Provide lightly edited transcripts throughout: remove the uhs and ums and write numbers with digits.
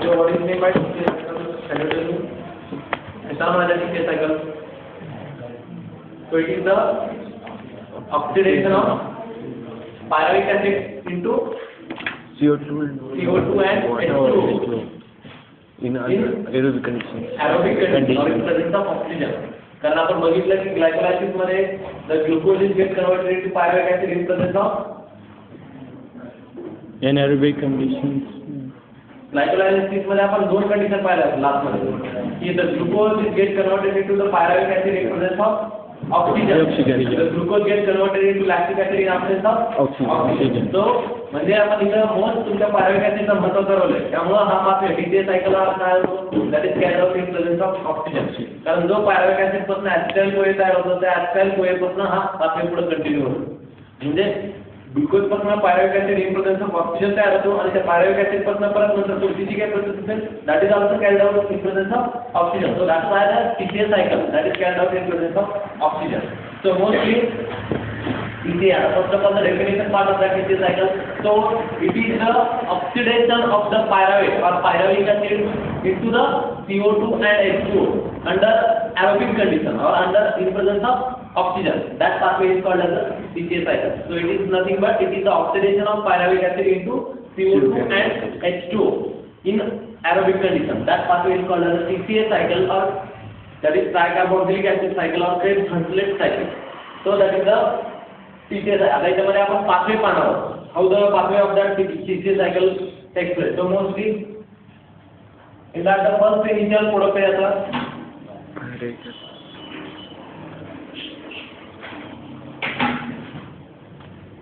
So what is meant by TCA cycle? Can you tell me? Example of the TCA cycle. So it is the oxidation of pyruvic acid into CO2 and H2O in aerobic conditions. Aerobic conditions or in presence of oxygen. कारण आपण बघितलं की glycolysis मध्ये the glucose is get converted into pyruvic acid in presence of anaerobic conditions. Glycolysis मध्ये आपण दोन condition पाहिल्या last मध्ये की the glucose is get converted into the pyruvic acid in presence of oxygen. The glucose get converted into lactic acid in absence of oxygen. So म्हणजे आपण इथं most तुमच्या pyruvic acid चं महत्त्व ठरवलंय. त्यामुळे हा पाथवे TCA सायकल काय होतो that is carried out in presence of oxygen. कारण जो pyruvic acid पासून acetyl CoA तयार होतो त्या acetyl CoA पासून हा पाथवे पुढे कंटिन्यू होतो. म्हणजे ग्लुकोज पासून pyruvic acid in presence of oxygen तयार होतो आणि त्या pyruvic acid पासून परत नंतर पुढची काय प्रोसेस असेल that is also carried out in presence of oxygen. So that's why the TCA cycle that is carried out in presence of oxygen. So mostly TCA, first of all the definition part of that TCA cycle. So it is the oxidation of the pyruvic or pyruvic acid into the CO2 and H2O under aerobic condition or under in presence of oxygen. That pathway is called as the TCA cycle. So it is nothing but it is the oxidation of pyruvic acid into CO2 and H2O in aerobic condition. That pathway is called as the TCA cycle or that is tricarboxylic acid cycle or Krebs-Huntlet cycle. So that is the TCA cycle. आता याच्यामध्ये आपण pathway पाहणार आहोत. How the pathway of that TCA cycle takes place. So mostly in that the first initial product is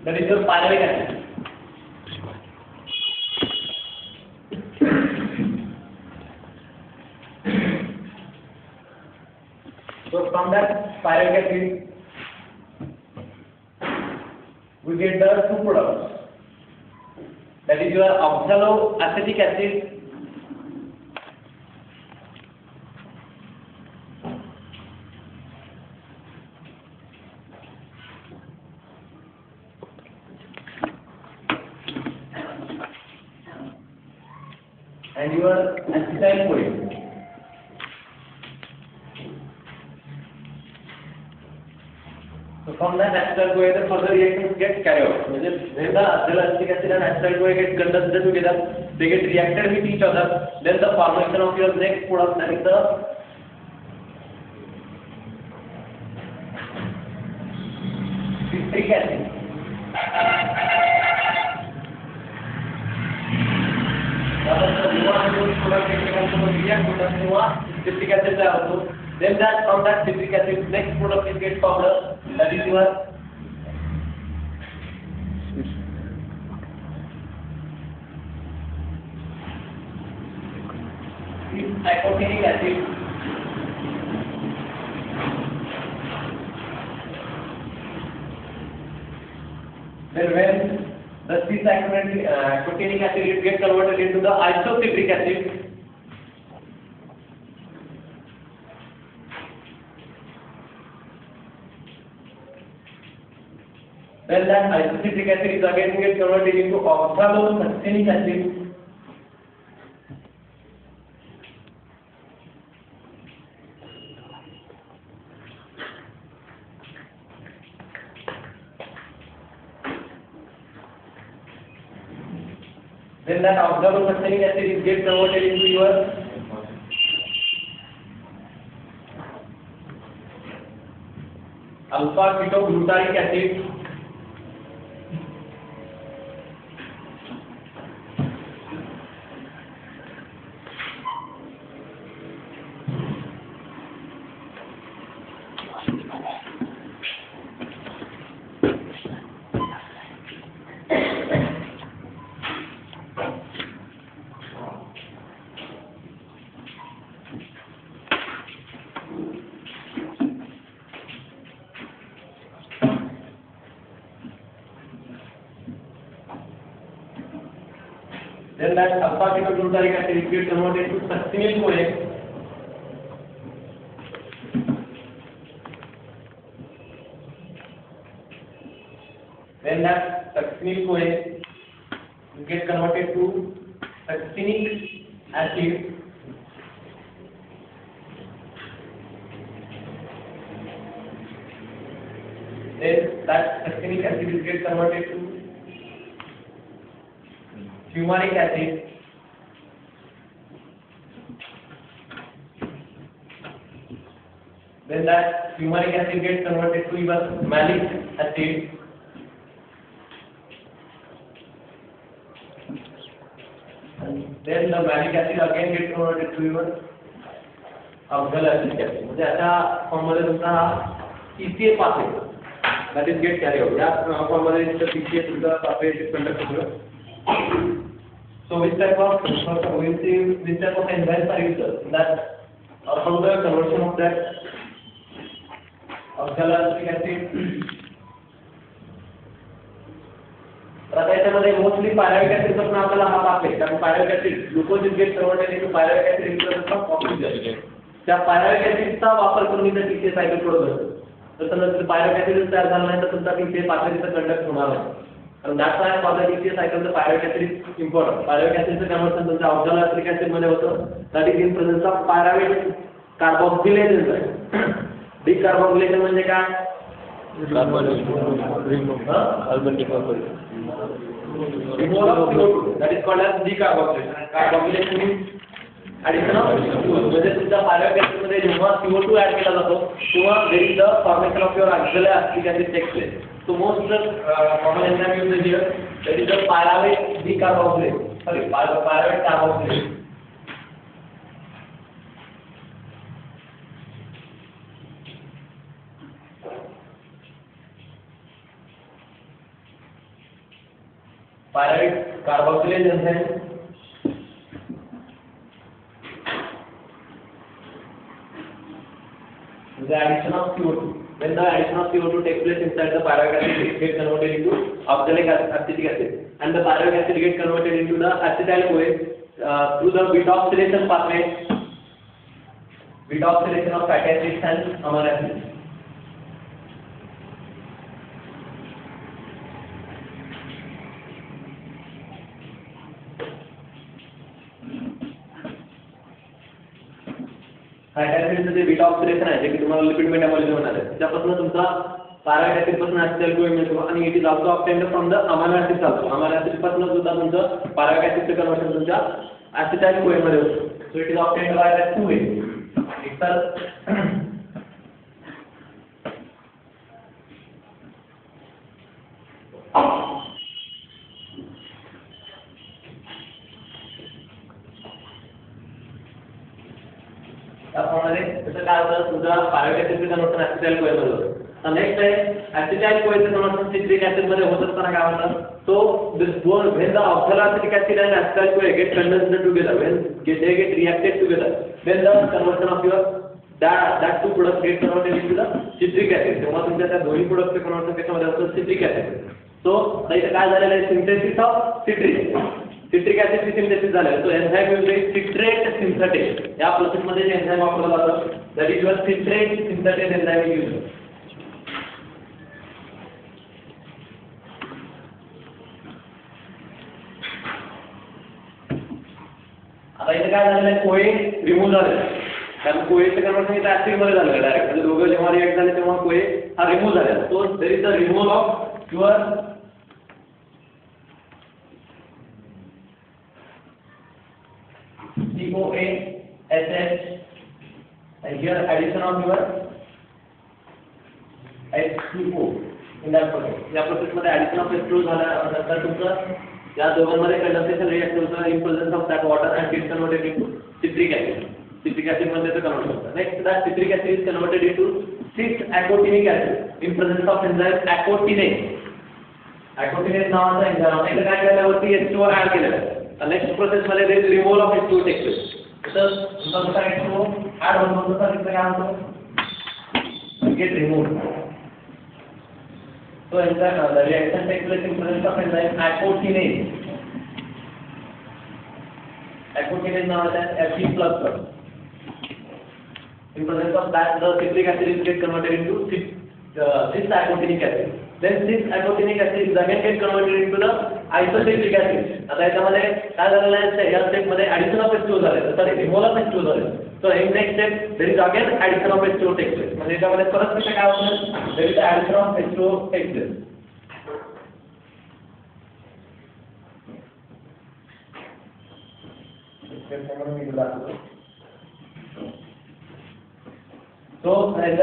that is your pyruvic acid. So from that pyruvic acid we get the two products. That is your oxaloacetic acid and your acetyl CoA. So from that acetyl CoA the further reactions get carried out. When the oxaloacetic acid and acetyl CoA get conducted together, they get reacted with each other. Then the formation of your next product, that is the citric acid. Citric acid also. Then that from that citric acid next product is get powder, that is your nicotinic acid. Then when the nicotinic acid it gets converted into the isocitric acid. Then that isocitric acid is again get converted into oxalosuccinic acid. Then that oxalosuccinic acid is get converted into your alpha-ketoglutarate acid. Then that alpha-ketoglutarate acid is get converted to succinyl CoA. Then that succinyl CoA get converted to succinic acid. Then that succinic acid will get converted to fumaric acid. Then that fumaric acid gets converted to even malic acid. And then the malic acid again gets converted to even oxalic acid. म्हणजे अशा form मध्ये तुमचा ECA पास आहे. That is get carry out. या form मध्ये तुमचा ECA तुमचा pathway conduct होतो. So which type of enzymes are used? That from the conversion of that oxalic acid. तर आता याच्यामध्ये मोस्टली पायराविक ऍसिड पासून आपल्याला हा पास आहे. कारण pyruvic acid glucose is get converted into pyruvic acid in presence of oxygen. त्या pyruvic ऍसिडचा वापर करून इथे टीसीए सायकल प्रोड्यूस होतो. तर समजा पायराविक ऍसिड तयार झाला नाही तर तुमचा टीसीए पाथवेचा कंडक्ट होणार नाही. कारण that's why for the TCA cycle the pyruvic acid is important. Pyruvic ऍसिडचं कन्वर्शन तुमच्या ऑक्झॅलिक ऍसिड मध्ये होतं. That is in presence of pyruvic carboxylase enzyme. Decarboxylation म्हणजे काय? Carbon decomposition. Removal of CO2. That is called as decarboxylation. Carboxylation means addition of CO2. म्हणजे तुमच्या पायराविक acid मध्ये जेव्हा CO2 ऍड केला जातो तेव्हा there is the formation of your oxalic acid takes place. So most common enzyme used here that is the pyruvic decarboxylation. Sorry, pyruvic carboxylation. Pyruvic carboxylase enzyme is the addition of CO2. When the addition of CO2 takes place inside the pyruvic acid, it gets converted into oxalic acetic acid, and the pyruvic acid gets converted into the acetyl-CoA through the beta-oxidation pathway. Beta-oxidation of fatty acids and amino acids. Fatty ऍसिडचं जे beta oxidation आहे जे की तुम्हाला lipid metabolism होणार आहे त्यापासून तुमचा पायरुविक ऍसिड पासून acetyl-CoA मिळतो आणि it is also obtained from the amino acid also. Amino acid पासून सुद्धा तुमचं पायरुविक ऍसिडचं कन्वर्शन तुमच्या acetyl-CoA मध्ये होतं. सो it is obtained by the 2 वे. एक तर त्याप्रमाणे त्याचं काय होतं तुझा पायरुविक ऍसिडचं कन्वर्शन acetyl-CoA मध्ये होतं. तर नेक्स्ट आहे acetyl-CoA चं कन्वर्शन सिट्रिक ऍसिड मध्ये होत असताना काय होतं so this bone when the oxalic acid and acetyl-CoA get condensed together when they get reacted together then the conversion of your that two products get converted into the citric acid. तेव्हा तुमच्या त्या दोन्ही प्रोडक्टचे conversion कशामध्ये असतं citric acid. सो इथे काय झालेलं आहे synthesis of citric acid synthesis झालेलं. So enzyme use is citrate synthetase. या प्रोसेस मध्ये जे एन्झाइम वापरलं जातं that is your citrate synthetase enzyme use. आता इथे काय झालेलं आहे कोए रिमूव्ह झालेला आहे कारण कोएचं कन्वर्शन इथे ऍसिड मध्ये झालेलं डायरेक्ट म्हणजे दोघं जेव्हा रिएक्ट झाले तेव्हा कोए हा रिमूव्ह झालेला. So there is the removal of your COASH and here addition of your H2O in that process. या प्रोसेस मध्ये addition of H2O झाल्यानंतर तुमचं या दोघांमध्ये कंडेन्सेशन रिएक्ट होतं in presence of that water and gets converted into citric acid. Citric acid मध्ये ते convert होतं. Next that citric acid is converted into 6-acotinic acid in presence of enzyme acotinase. Acotinase नावाचा enzyme आहे. इथे काय केल्यावरती H2O add केलेलं आहे. नेक्स्ट प्रोसेस मध्ये there is removal of H2O takes place. तर तुमचा H2O ऍड होतो तर तिथे काय होतं get removed. So enzyme the reaction takes place in presence of enzyme acotinase. Acotinase नावाचा Fe plus in presence of that the citric acid is get converted into 6-acotinic acid. then this nicotinic acid is again get converted into the isocitric acid. आता याच्यामध्ये काय झालेलं आहे या step मध्ये addition of H2O झाले sorry removal of H2O झाले. So in next step there is again addition of H2O takes place. म्हणजे याच्यामध्ये परत कसं काय होतं there is addition of H2O takes place. So as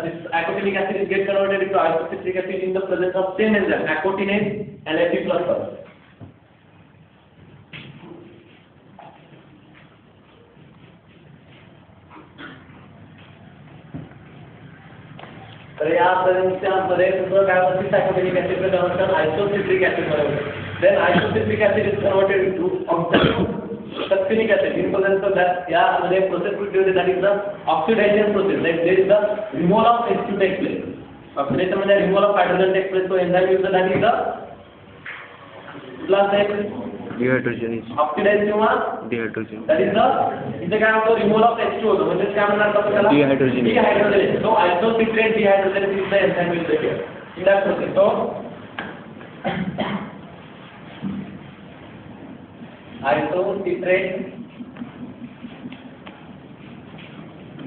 this nicotinic acid is get converted into isocitric acid in the presence of same enzyme nicotinase and Fe++. तर या प्रेझेन्समध्ये सुद्धा काय होतं nicotinic acid चे कन्वर्जन isocitric acid मध्ये होते. Then isocitric acid is converted into oxalosuccinic acid in presence of that यामध्ये process produced that is the oxidation process. Like there is the removal of H2 takes place. Oxidation मध्ये removal of hydrogen takes place. So enzyme used that is the plus dehydrogenase. Oxidize किंवा Dehydrogenase. that is the इथे काय होतं removal of H2 होतं म्हणजे काय म्हणतात आपण त्याला Dehydrogenase. Dehydrogenase. So isocitrate dehydrogenase is the enzyme used here in that process. So isocitrate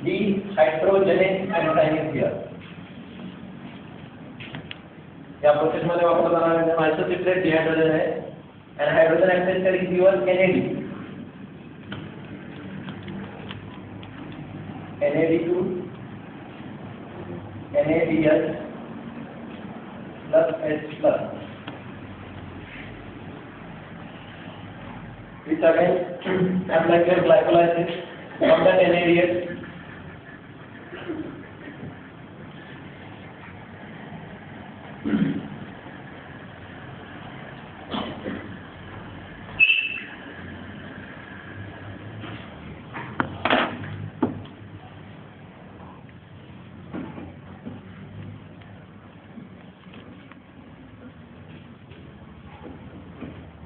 dehydrogenase enzyme is here. या प्रोसेस मध्ये वापरला जाणारा isocitrate dehydrogenase आहे and hydrogen atom is given NAD. NAD2 NADH plus H plus. Which again applied to glycolysis from that NADH.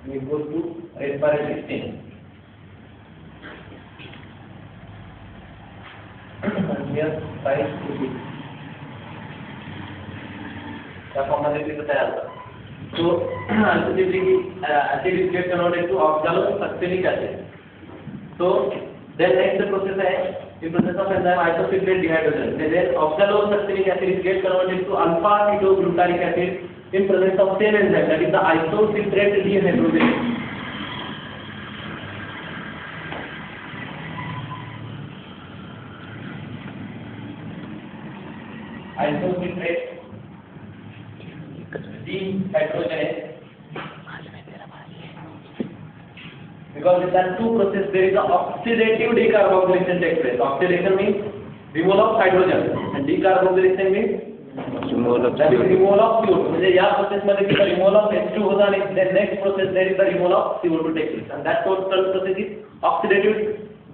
We go to respiratory stage. Here, size 2. The formality is there. So, acid is get converted to oxalosuccinic acid. So, then next process is the process of enzyme isocitrate dehydrogenase. Then oxalosuccinic acid is get converted to alpha ketoglutarate acid in presence of same enzyme, that is the isocitrate dehydrogenase. Isocitrate dehydrogenase. Because in that two process there is a oxidative decarboxylation takes place. Oxidation means removal of hydrogen and decarboxylation means removal of CO2. म्हणजे या process मध्ये किती removal of H2 होता आणि then next process there is the removal of CO2 takes place and that total process is oxidative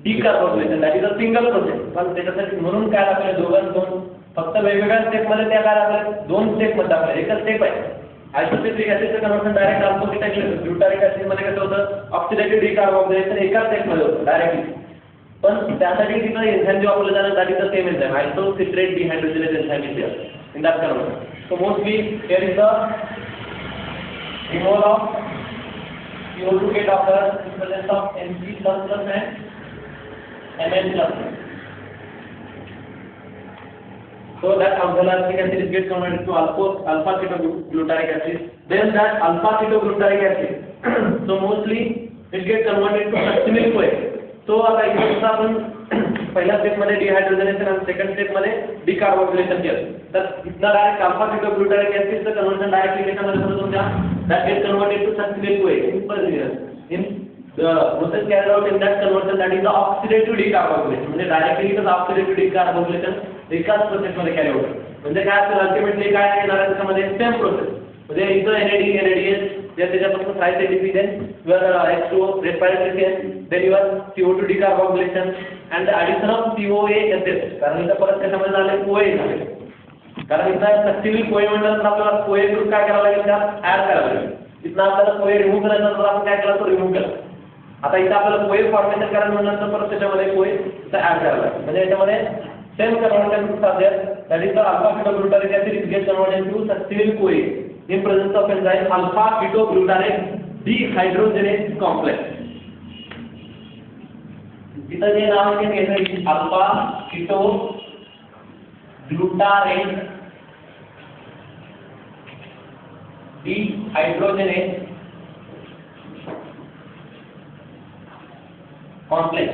decarboxylation. That is a single process. पण त्याच्यासाठी म्हणून काय आपल्याला दोन फक्त वेगवेगळ्या स्टेप मध्ये त्या काय आपल्याला दोन स्टेप मध्ये आपल्याला एकच स्टेप आहे. आयसोसिट्रिक ऍसिडचं कन्वर्जन डायरेक्ट अल्फोसिट्रिक ग्लुटारिक ऍसिड मध्ये कसं होतं ऑक्सिडेटिव्ह डिकार्बोक्सिलेशन एकाच स्टेप मध्ये होतं डायरेक्टली. पण त्यासाठी तिथं एन्झाइम जो वापरला जाणार that is the same enzyme isocitrate dehydrogenase enzyme is there in that conversion. So mostly here is the removal of CO2 get occurs in presence of NC++ and Mn++. So that oxaloacetic acid is get converted to alpha ketoglutarate acid. Then that alpha ketoglutarate acid, so mostly it get converted to succinyl-CoA. So आता इथे आपण पहिल्या step मध्ये dehydrogenation आणि second step मध्ये decarboxylation केलं. तर इथला डायरेक्ट अल्फा ketoglutarate acid चं कन्वर्जन डायरेक्टली त्याच्यामध्ये होतं तुमच्या that get converted to succinyl-CoA in the process carried out in that conversion that is the oxidative decarboxylation. म्हणजे डायरेक्टली इथं oxidative decarboxylation एकाच प्रोसेस मध्ये कॅरी होतं. म्हणजे काय असेल अल्टिमेटली काय येणार आहे त्यामध्ये सेम प्रोसेस. म्हणजे इथं NADH त्याच्यापासून tricyclic then your H2O respiratory then your CO2 decarboxylation and the addition of COA acid. कारण इथं परत कशामध्ये झाले CoA झाले. कारण इथं सक्सिनिल CoA म्हणलं तर आपल्याला CoA ग्रुप काय करावा लागेल त्यात ऍड करावा लागेल. इथं आपल्याला CoA रिमूव्ह करायचा तर आपण काय केलं तो रिमूव्ह केला. आता इथं आपल्याला CoA फॉर्मेशन करायचं म्हणलं तर परत त्याच्यामध्ये CoA इथं ऍड करावा लागेल. म्हणजे याच्यामध्ये सेम कन्वर्जन साध्य that is the alpha-ketoglutarate acid is get converted into succinyl-CoA in presence of enzyme alpha-ketoglutarate dehydrogenase complex. इधर ये नाम के कहते हैं alpha-ketoglutarate dehydrogenase complex.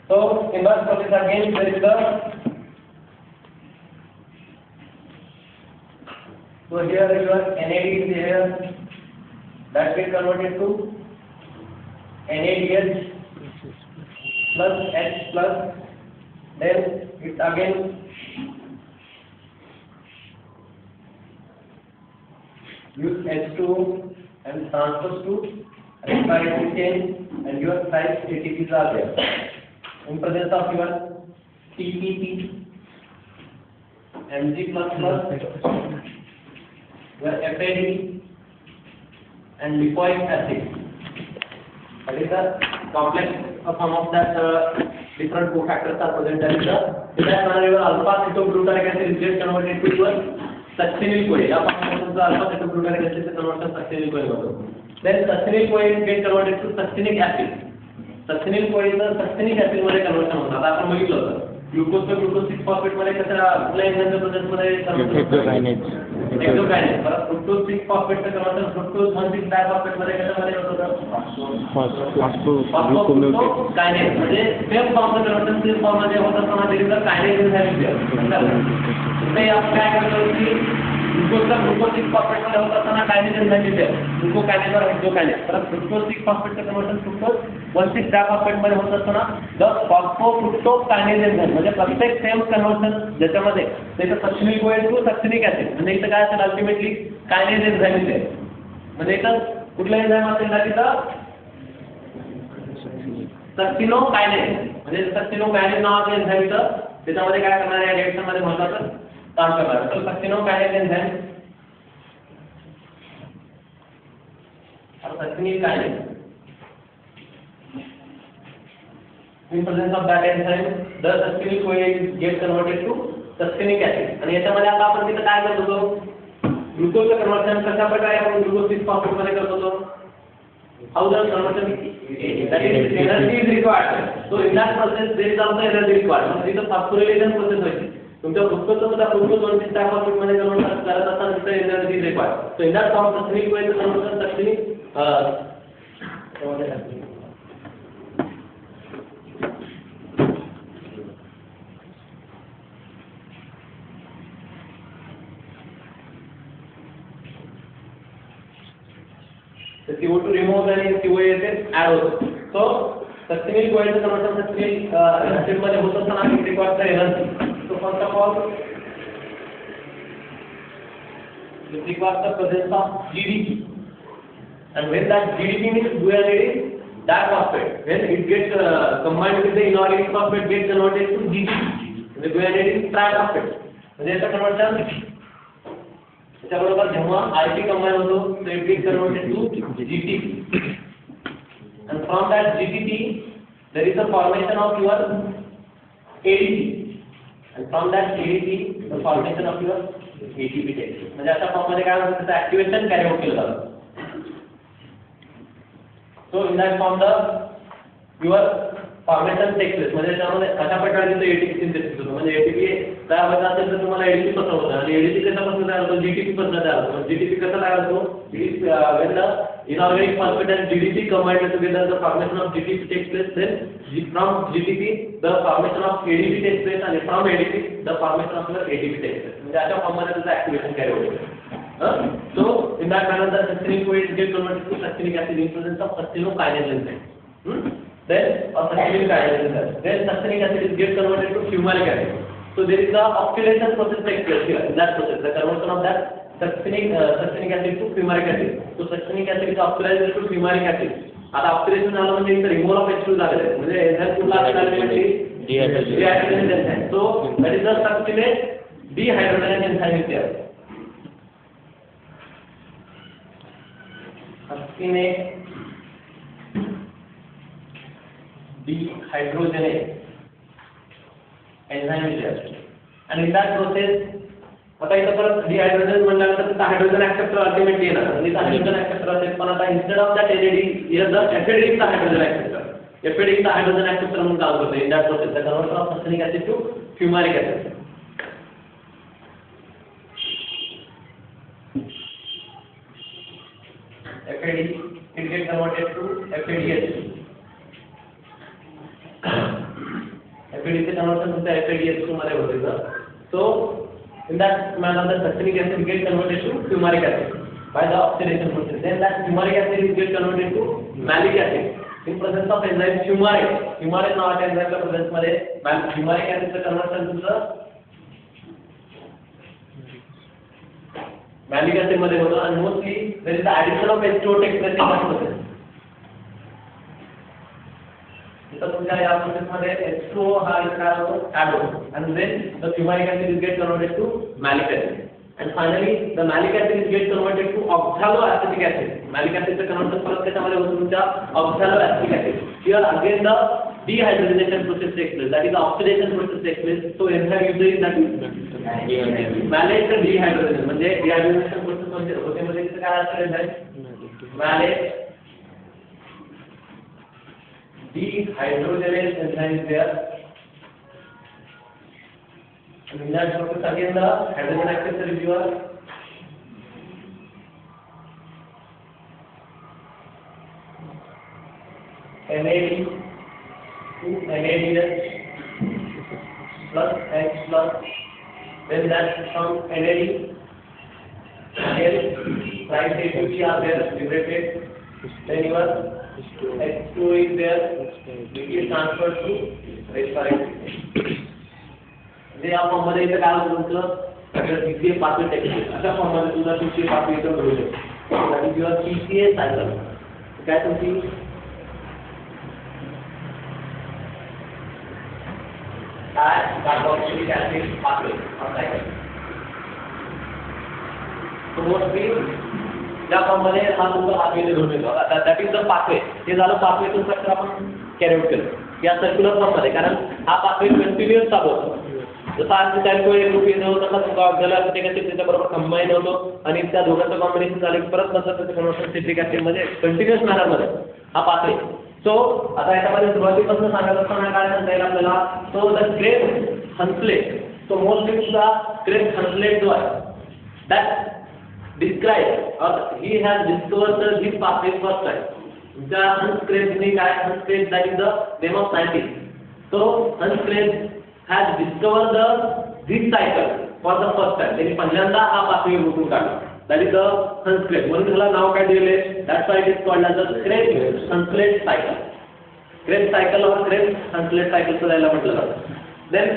So in that process again there is the so here your NAD is here that will converted to NADH plus H plus then it again use H2 and transfers to respiratory chain and your 5 ATPs are there. In presence of your TPP, Mg++, your FAD and lipoic acid. That is the complex form of that different cofactors are present. That is the that manner your alpha-ketoglutarate acid is get converted to your succinyl-CoA. या formation का alpha-ketoglutarate acid से conversion succinyl-CoA होता है. Then succinyl-CoA is get converted to succinic acid. succinyl-CoA is succinic acid मध्ये conversion होतं. आता आपण बघितलं होतं ग्लुकोज चे ग्लुकोज 6 फॉस्फेट मध्ये कसं कुठल्या एन्झाइमच्या प्रोसेस मध्ये एक्झोकायनेज परत फ्रुक्टोज 6 फॉस्फेट चे कन्वर्शन फ्रुक्टोज 1,6 डायफॉस्फेट मध्ये कशामध्ये होतं फॉस्फोकायनेज म्हणजे सेम फॉर्मचं कन्वर्शन सेम फॉर्म मध्ये होत असताना देखील कायनेज एन्झाइम ते आपण काय करतो की ग्लुकोजचा ग्लुकोज 6 फॉस्फेट मध्ये होत असताना कायनेज एन्झाइम दिले ग्लुकोकायनेज और एक्झोकायनेज परत फ्रुक्टोज 6 फॉस्फेट चे कन्वर्शन फ्रुक्टोज 1,6 डायफॉस्फेट मध्ये होत असताना द फॉस्फोफ्रुक्टोकायनेज एन्झाइम म्हणजे प्रत्येक सेम कन्वर्शन ज्याच्यामध्ये त्याचं सक्सिनिल-CoA टू सक्सिनिक ॲसिड म्हणजे इथं काय असेल अल्टिमेटली कायनेज एन्झाइम इथे म्हणजे इथं कुठलं एन्झाइम असेल ना तिथं सक्सिनोकायनेज म्हणजे सक्सिनोकायनेज नावाचं एन्झाइम इथं त्याच्यामध्ये काय करणार आहे रिएक्शन मध्ये महत्त्वाचं काम करणार तर सक्सिनोकायनेज एन्झाइम और succinyl-kinase in presence of that enzyme the succinyl-CoA get converted to succinic acid आणि याच्यामध्ये आता आपण तिथे काय करत होतो ग्लुकोजचं कन्वर्शन कशा प्रकारे आपण ग्लुकोज 6 फॉस्फेट मध्ये करत होतो how the conversion that is energy is required so in that process there is also energy required म्हणजे तिथे phosphorylation process होते तुमच्या ग्लुकोजचं सुद्धा ग्लुकोज 1,6 डायफॉस्फेट मध्ये कन्वर्ट करत असताना तिथे energy is required so in that form succinyl-CoA चं conversion succinic CO2 removes and CoA is add so succinyl-CoA चं conversion succinyl acid मध्ये होत असताना it requires the energy so first of all it requires the presence of GDP and when that GDP means guanidine diphosphate when it gets combined with the inorganic phosphate gets converted to GDP the guanidine triphosphate म्हणजे याचं conversion त्याबरोबर जेव्हा RT combine होतो so it gets converted to GTP and from that GTP there is a formation of your ADP and from that ADP the formation of your ATP takes place म्हणजे अशा form मध्ये काय होतं त्याचं activation carry out केलं जातं so in that form the your formation takes place म्हणजे त्यामध्ये अशा प्रकारे तिथे ATP सिंथेसिस होतो म्हणजे ATP तयार व्हायचा असेल तर तुम्हाला ADP कसं होतं आणि ADP कशापासून तयार होतो GTP पासून तयार होतो GTP कसं तयार होतो when the inorganic phosphate and GDP combined together the formation of GTP takes place then from GTP the formation of ADP takes place and from ADP the formation of your ATP takes place म्हणजे अशा form मध्ये त्याचं activation carry होतं so in that manner the succinyl-CoA gets converted to succinic acid in presence of succinylkinase enzyme then succinyl-kinase enzyme then succinic acid is get converted to fumaric acid so there is a oxidation process takes place here in that process the conversion of that succinic acid to fumaric acid so succinic acid is oxidized to fumaric acid आता oxidation झालं म्हणजे इथे removal of H2 झालेलं आहे म्हणजे enzyme कुठला ultimately dehydrogenase enzyme so that is the succinase dehydrogenase enzyme is there succinase dehydrogenase enzyme is there. And in that process, आता इथं परत डिहायड्रोजन म्हणल्यानंतर तिथं हायड्रोजन ऍक्सेप्टर अल्टिमेटली येणार आणि हायड्रोजन ऍक्सेप्टर असेल पण आता इन्स्टेड ऑफ दॅट एफएडीचा हायड्रोजन ऍक्सेप्टर एफएडीचा हायड्रोजन ऍक्सेप्टर म्हणून काम करतो in that process the converter of sulphuric acid to fumaric acid FAD it get converted to FADH FAD चे conversion तुमच्या FADH2 मध्ये होते sir so in that manner the sulfuric acid get converted to fumaric acid by the oxidation process. Then that fumaric acid is get converted to malic acid in presence of enzyme fumaric नावाच्या enzyme च्या presence मध्ये fumaric acid चे conversion to the malic acid मध्ये होतं and mostly there is the addition of H2O takes place in that process. इथं तुमच्या या process मध्ये H2O हा काय होतो ऍड होतो and then the fumaric acid is get converted to malic acid and finally the malic acid is get converted to oxaloacetic acid. Malic acid चे conversion परत त्याच्यामध्ये होतं तुमच्या oxaloacetic acid. Here again the dehydrogenation process takes place, that is the oxidation process takes place. So enzyme usually that is malate dehydrogenation म्हणजे dehydrogenation process म्हणजे होते म्हणजे तिथे काय असतं enzyme malate dehydrogenase enzyme is there. And in that process again the hydrogen acceptor is your NAD to NADH plus H plus then that becomes NAD again right ATP are there liberated then your H2 is there which is transferred to respiratory. जे या form मध्ये इथे काय होतं तुमचं PCA pathway technique अशा form मध्ये तुझा PCA pathway इथं होऊ शकतो that is your PCA cycle. काय तुमची carboxylic acid pathway or cycle. So mostly या फॉर्म मध्ये हा तुमचा पाथवे इथे घेऊन येतो. आता दॅट इज द पाथवे. हे झालं पाथवेचं स्ट्रक्चर आपण कॅरी आउट केलं या सर्क्युलर फॉर्म मध्ये कारण हा पाथवे कंटिन्युअस चालतो. जसं आज त्याला एक ग्रुप येणं होतं तसं ऑक्झॅलो ऍसिटिक ऍसिड त्याच्याबरोबर कंबाईन होतो आणि त्या दोघांचं कॉम्बिनेशन झालं की परत नंतर त्याचं कन्व्हर्शन सिट्रिक ऍसिड मध्ये कंटिन्युअस मॅनरमध्ये हा पाथवे. सो आता याच्यामध्ये सुरुवातीपासून सांगत असताना काय सांगता येईल आपल्याला so the Krebs Henseleit so mostly तुझा क्रेप हन्सलेट जो आहे that describe or he has discovered this pathway first time. The Hans Krebs guy, Hans Krebs, that is the name of scientist. So Hans Krebs has discovered this cycle for the first time. त्यांनी पहिल्यांदा हा pathway उठून काढला. That is the Hans Krebs. म्हणून त्याला नाव काय दिले? That's why it is called as the Krebs-Hunslet cycle. Krebs cycle or Krebs-Hunslet cycle असं त्याला म्हटलं जातं. Then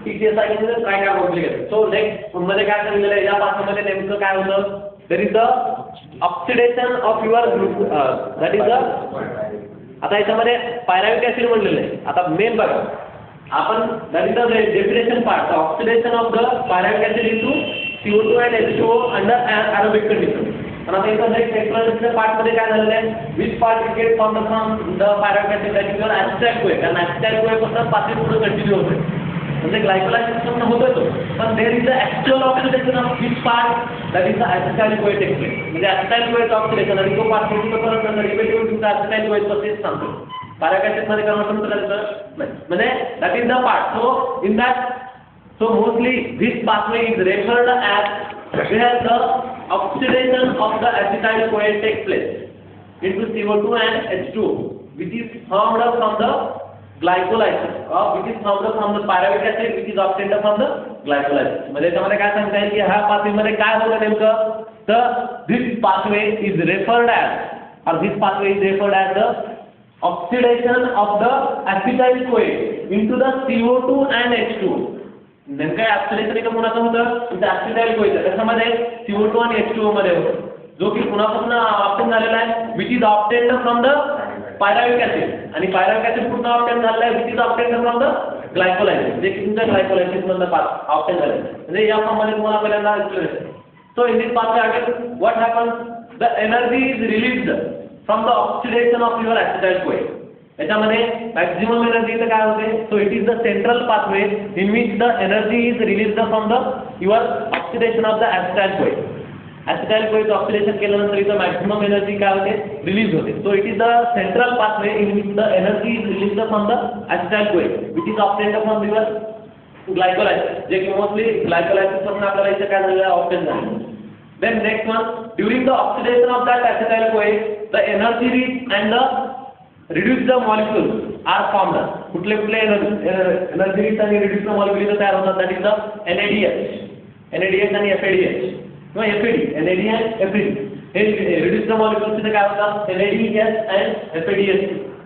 PCA cycle मध्ये काय काय बघले गेले. So next मध्ये काय सांगितलेलं आहे या पाथवेमध्ये नेमकं काय होतं? There is the oxidation of your that is the आता याच्यामध्ये पायराविक ऍसिड म्हणलेलं आहे. आता मेन बघा आपण that is the definition part, the oxidation of the pyruvic acid into CO2 and H2O under aerobic condition. पण आता इथं नेक्स्ट एक्सप्लेनेशन पार्ट मध्ये काय झालेलं आहे which part is get formed from the pyruvic acid that is your acetyl CoA कारण acetyl CoA पासून pathway पुढे कंटिन्यू होते म्हणजे ग्लायकोलायसिस होतो तो पण there is the actual oxidation of this part that is the acetyl CoA take place म्हणजे acetyl CoA oxidation आणि तो पार्ट पुढे परत नंतर रिलेटिव्ह तुमचा acetyl CoA प्रोसेस सांगतो pyruvic acid मध्ये कन्वर्शन करायचं नाही म्हणजे that is the part so in that so mostly this pathway is referred as where the oxidation of the acetyl CoA takes place into CO2 and H2O which is formed from the glycolysis or which is formed from the pyruvic acid which is obtained from the glycolysis. म्हणजे त्यामध्ये काय सांगता येईल की ह्या pathway मध्ये काय होतं नेमकं तर this pathway is referred as or this pathway is referred as the oxidation of the acetyl CoA into the CO2 and H2O. नेमकं ऑक्सिडेशन एका कोणाचं होतं तर acetyl CoA त्याच्यामध्ये CO2 आणि H2O मध्ये होतं जो की पुन्हापासून ऑप्टेन झालेला आहे which is obtained from the pyruvic acid आणि pyruvic acid पुन्हा ऑप्टेन झालेला आहे which is obtained from the glycolysis जे की तुमच्या glycolysis मधनं ऑप्टेन झालेलं आहे म्हणजे या फॉर्म मध्ये तुम्हाला पहिल्यांदा explanation so in this pathway again what happens the energy is released from the oxidation of your acetyl CoA याच्यामध्ये मॅक्झिमम एनर्जी इथं काय होते, so it is the central pathway in which the energy is released from the your oxidation of the acetyl CoA. Acetyl कोएचं oxidation केल्यानंतर इथं maximum energy काय होते, release होते. So it is the central pathway in which the energy is released from the acetyl CoA which is obtained from your glycolysis, जे की mostly glycolysis पासून आपल्याला इथे काय झालेलं ऑब्टेन झालं. Then next one, during the oxidation of that acetyl CoA, the energy rich and the reduced molecules are formed. कुठले कुठले energy rich आणि reduced molecules तयार होतात, that is the NADH आणि FADH किंवा FAD, NAD and FAD. Hey reduced molecules चे काय होतात, NADH and FADH.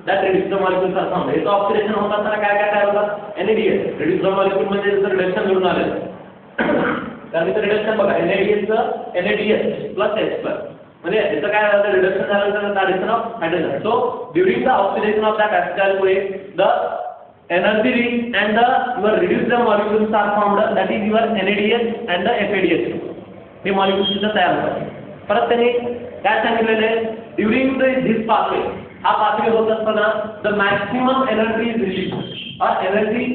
That reduced molecules are formed. याचं ऑक्सिडेशन होत असताना काय काय तयार होतात, NADH. reduced molecule म्हणजे जर रिडक्शन घडून आलं तर इथं रिडक्शन बघा, NADH प्लस H प्लस म्हणजे याचं काय झालं, रिडक्शन झाल्यानंतर addition of hydrogen. So during the oxidation of that acetyl CoA the energy rich and the your reduced molecules are formed, that is your NADH and the FADH. Hey molecules तिथं तयार होतात. परत त्यांनी काय सांगितलेलं आहे, during this pathway, हा pathway होत असताना the maximum energy is release और energy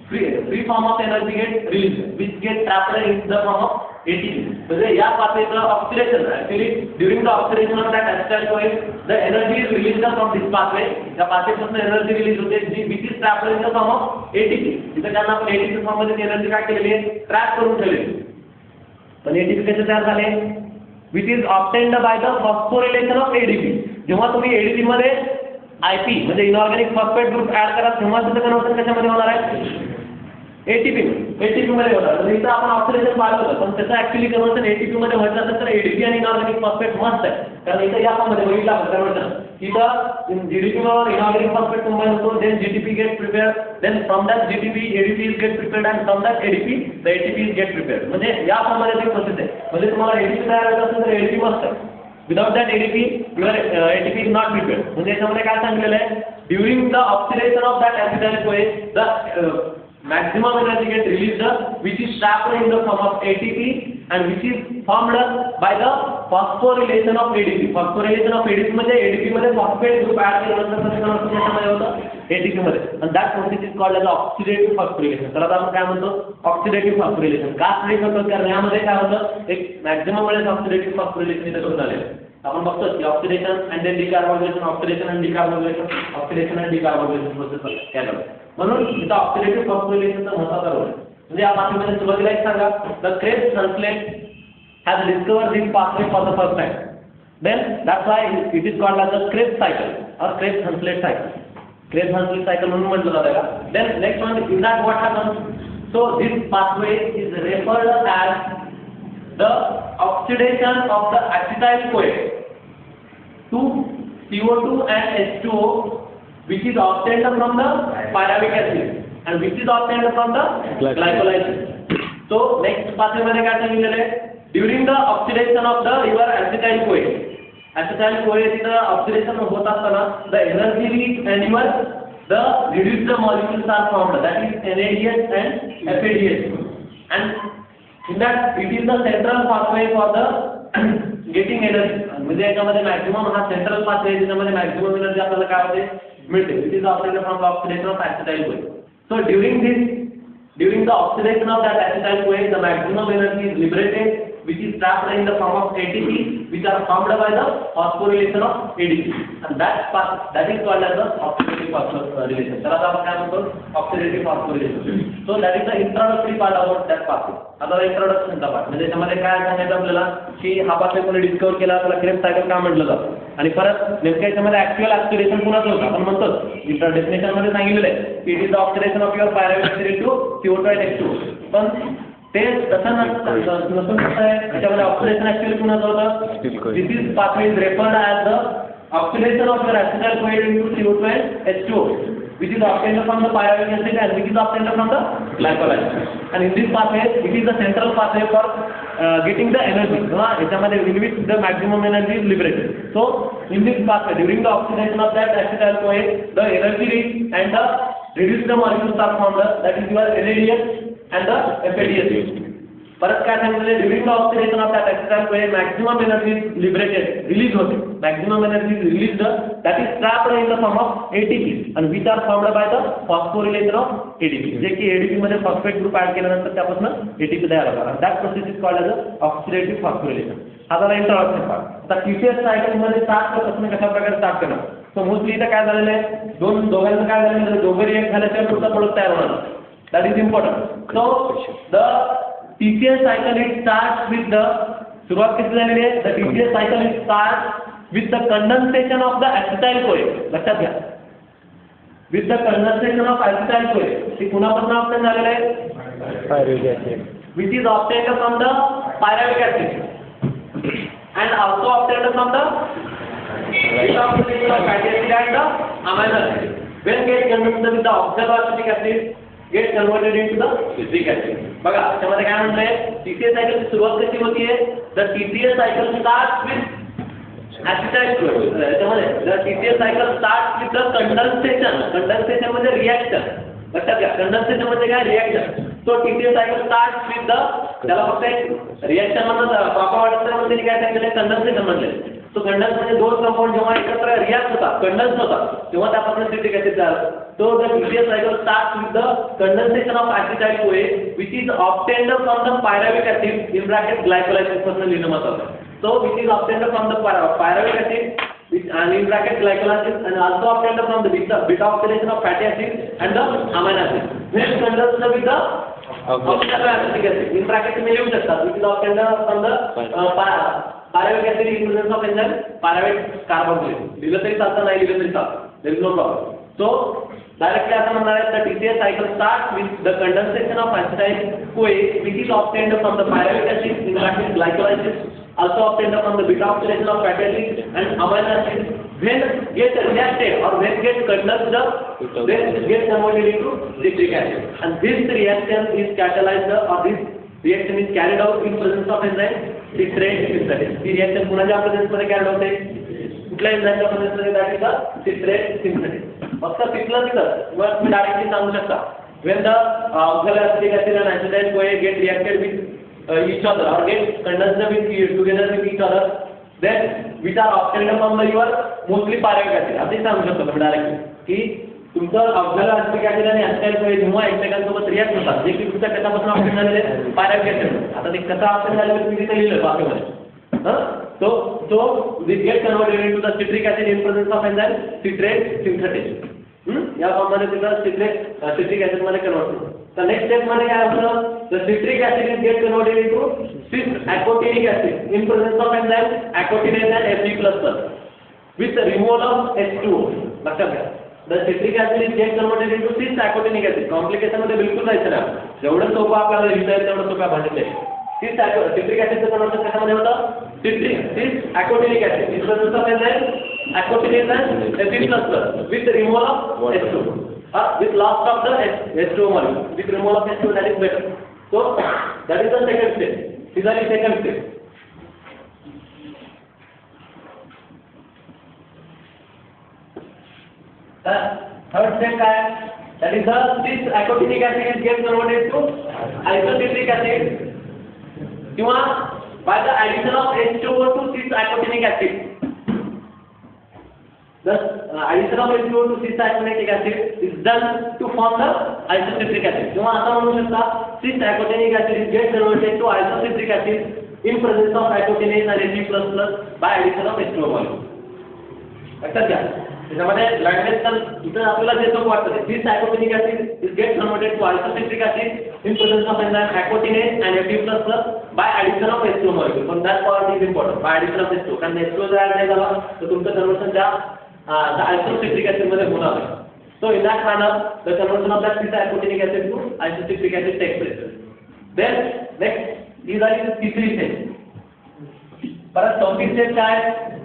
free form of energy get released which get trapped in the form of ATP. म्हणजे या पाथवेचं oxidation actually during the oxidation of that acetyl CoA the energy is released from this pathway. या पाथवेपासून energy release होते जी which is trapped in the form of ATP. इथे त्यांना आपण ATP फॉर्म मध्ये एनर्जी काय केलेली आहे, ट्रॅप करून ठेवलेली. पण ATP कसे तयार झाले, विच is obtained by the phosphorylation of ADP. जेव्हा तुम्ही ADP मध्ये IP म्हणजे इनऑर्गॅनिक फॉस्फेट ग्रुप ऍड करा तेव्हा त्याचं कन्व्हर्जन कशामध्ये होणार आहे, ATP मध्ये होणार. तर इथं आपण ऑक्सिडेशन पाहिलं होतं, पण त्याचं ऍक्च्युअली कन्व्हर्जन ATP मध्ये व्हायचं असेल तर ADP आणि इनऑर्गॅनिक फॉस्फेट मस्त आहे. कारण इथं या फॉर्ममध्ये बघितलं आपण कन्व्हर्जन, इथं GDP वर इनऑर्गॅनिक फॉस्फेट कंबाईन होतो, then GTP get prepared, then from that GTP ADP is get prepared and from that ADP the ATP is get prepared. म्हणजे या फॉर्ममध्ये ते प्रोसेस आहे. म्हणजे तुम्हाला ADP तयार करायचं असेल तर ADP मस्त आहे. Without that ADP your ATP is not prepared. म्हणजे याच्यामध्ये काय सांगितलेलं आहे, during the oxidation of that acetyl CoA the maximum energy get released which is trapped in the form of ATP and which is formed by the phosphorylation of ADP. Phosphorylation of ADP म्हणजे ADP मध्ये phosphate group add केल्यानंतर त्याच्यामध्ये होतं ATP मध्ये, and that process is called as oxidative phosphorylation. तर आता आपण काय म्हणतो, oxidative phosphorylation. का स्टडी करतो, कारण यामध्ये काय होतं, एक मॅक्झिमम वेळेस oxidative phosphorylation इथे करून झाले. आपण बघतो की oxidation and then decarbonation, oxidation and decarbonation, oxidation and decarbonation process काय झालं. म्हणून इथं ऑक्सिडेटिव्ह फॉस्फोरिलेशनचा महत्त्वाचा रोल आहे. म्हणजे या पाथवेमध्ये सुरुवातीला एक सांगा, the Krebs Henseleit has discovered this pathway for the first time. Then that's why it is called as the Krebs cycle or Krebs Henseleit cycle. Krebs Henseleit cycle म्हणून म्हटलं जातं त्याला. Then next one in that what happens, so this pathway is referred as the oxidation of the acetyl CoA to CO2 and H2O which is obtained from the pyruvic acid and which is obtained from the glycolysis. So next pathway मध्ये काय सांगितलेलं आहे, during the oxidation of the your acetyl CoA तिथं oxidation होत असताना the energy rich and your the reduced molecules are formed, that is NADH and FADH, and in that it is the central pathway for the getting energy. म्हणजे याच्यामध्ये maximum हा central pathway आहे, त्याच्यामध्ये maximum energy आपल्याला काय होते, मिळते. It is obtained from the oxidation of acetyl CoA. So during the oxidation of that acetyl CoA the maximum energy is liberated which is trapped in the form of ATP which are formed by the phosphorylation of ADP, and that is called as the oxidative phosphorylation. तर आता आपण काय म्हणतो, oxidative phosphorylation. So that is the introductory part about that pathway. आता इंट्रोडक्शनचा part म्हणजे त्यामध्ये काय सांगायचं आपल्याला की हा पाथवे कोणी डिस्कवर केला, त्याला क्रेब्स सायकल का म्हटलं जातं, आणि परत नेमक्या याच्यामध्ये ऍक्च्युअल ऑक्सिडेशन कुणाचं होतं आपण म्हणतो, इतर डेफिनेशन मध्ये सांगितलेलं आहे की it is the oxidation of your pyruvic acid into CO2 and H2O. पण ते तसं नसून कसं आहे, त्याच्यामध्ये ऑक्सिडेशन ऍक्च्युअली कुणाचं होतं, this is pathway is referred as the oxidation of your acetyl CoA into CO2 and H2O which is obtained from the pyruvic acid and which is obtained from the glycolysis. And in this pathway it is the central pathway for getting the energy. याच्यामध्ये in which the maximum energy is liberated. So in this pathway during the oxidation of that acetyl CoA the energy rich and the reduced molecules are formed, that is your NADH and the FADH. परत काय सांगितलं during the oxidation of that acetyl CoA maximum energy is liberated release होते maximum energy is released that is trapped in the form of ATP आणि which are formed by the phosphorylation of ADP जे की ADP मध्ये phosphate group add केल्यानंतर त्यापासून ATP तयार होतात आणि that process is called as oxidative phosphorylation हा झाला इंट्रोडक्शन पार्ट आता टीसीएस सायकल मध्ये स्टार्ट करताना कशा प्रकारे स्टार्ट करणार सो मोस्टली इथं काय झालेलं आहे दोघांचं काय झालेलं आहे दोघे रिएक्ट झाल्याशिवाय पुढचा प्रोडक्ट तयार होणार that is important so the TCS cycle it starts with the सुरुवात किती झालेली आहे the TCS cycle it starts with the condensation of the acetyl CoA लक्षात घ्या with the condensation of acetyl CoA ती कुणापासून ऑब्टेन झालेलं आहे pyruvic acid which is obtained from the pyruvic acid and also obtained from the fatty acid and the amino acid when get condensed with the oxaloacetic acid get converted into the citric acid बघा त्यामध्ये काय म्हणलंय TCS cycle ची सुरुवात कशी होतीये the TCS cycle starts with acetyl CoA त्यामध्ये the TCS cycle starts with the condensation म्हणजे reaction लक्षात घ्या कंडेन्सेशन म्हणजे काय reaction so TCS cycle starts with the त्याला फक्त एक रिएक्शन म्हणतात प्रॉपर वाटतं म्हणजे काय सांगितलं कंडेन्सेशन म्हणजे तो कंडेन्स म्हणजे दोन कंपाऊंड जेव्हा एकत्र रिएक्ट होतात कंडेन्स होतात तेव्हा त्यापासून सिट्रिक ऍसिड तयार होतं so the TCS cycle starts with the condensation of acetyl CoA which is obtained from the pyruvic acid in bracket glycolysis पासून लिहिणं महत्त्वाचं so which is obtained from the pyruvic acid which and in bracket glycolysis and also obtained from the beta oxidation of fatty acid and the amino acid when condensed with the oxaloacetic acid in bracket में लिहू शकतात which is obtained from the pyruvic acid in presence of enzyme pyruvic carbon लिहिलं तरी चालतं नाही लिहिलं तरी चालतं there is no problem so directly आता म्हणणार आहे the TCS cycle starts with the condensation of acetyl CoA which is obtained from the pyruvic acid in bracket glycolysis also obtained from the beta oxidation of fatty acid and amino acid when get reacted or when get condensed then get converted into citric acid and this reaction is catalyzed or this reaction is carried out in presence of enzyme citrate synthesis he reaction कुणाच्या presence मध्ये carried होते कुठल्या एन्झाईमच्या presence मध्ये that is the citrate synthesis फक्त तिथलं मग तुम्ही directly सांगू शकता when the oxaloacetic acid and acetyl CoA get reacted with each other or get condensed with together with each other then which are obtained from your mostly pyruvic acid असे सांगू शकतो तुम्ही directly की तुमचं oxaloacetic acid आणि acetyl CoA जेव्हा एकमेकांसोबत react होतात जे की तुमच्या कशापासून ऑब्टेन झालेले pyruvic acid आता ते कसं ऑब्टेन झालेलं तुम्ही तिथे लिहिलं बाकीमध्ये so this get converted into the citric acid in presence of enzyme citrate synthesis या फॉर्ममध्ये तिथं citric acid मध्ये कन्वर्ट होतं तर नेक्स्ट स्टेप मध्ये काय होतं the citric acid is get converted into cis acotinic acid in presence of enzyme acotinase and Fe++ with the removal of H2O लक्षात घ्या the citric acid is get converted into cis acotinic acid complication मध्ये बिलकुल जायचं नाही जेवढं सोपं आपल्याला लिहिता येईल तेवढं सोपं भांडले cis acid चं कन्वर्शन कशामध्ये होतं cis acotinic acid in presence of enzyme acotinase and Fe++ with the removal of H2O with loss of the H2O molecule with removal of H2O that is better so that is the second step this is the second step the third step काय that is the cis acotinic acid is get converted to isocitric acid किंवा by the addition of H2O to cis acotinic acid. Thus, addition of H2O to cis acotinic acid is done to form the isocitric acid. किंवा आता म्हणू शकता cis acotinic acid is get converted to isocitric acid in presence of acotinase and Fe++ by addition of H2O molecule. लक्षात घ्या त्याच्यामध्ये language तर इथं आपल्याला जे सोपं वाटतं cis acotinic acid is get converted to isocitric acid in presence of enzyme acotinase and Fe++ by addition of H2O molecule पण that part is important by addition of H2O कारण H2O जर add नाही झाला तर तुमचं conversion त्या isocitric acid मध्ये होणार नाही so in that manner the conversion of that cis acotinic acid to isocitric acid takes place then next ही झाली तिसरी स्टेप परत चौथी स्टेप काय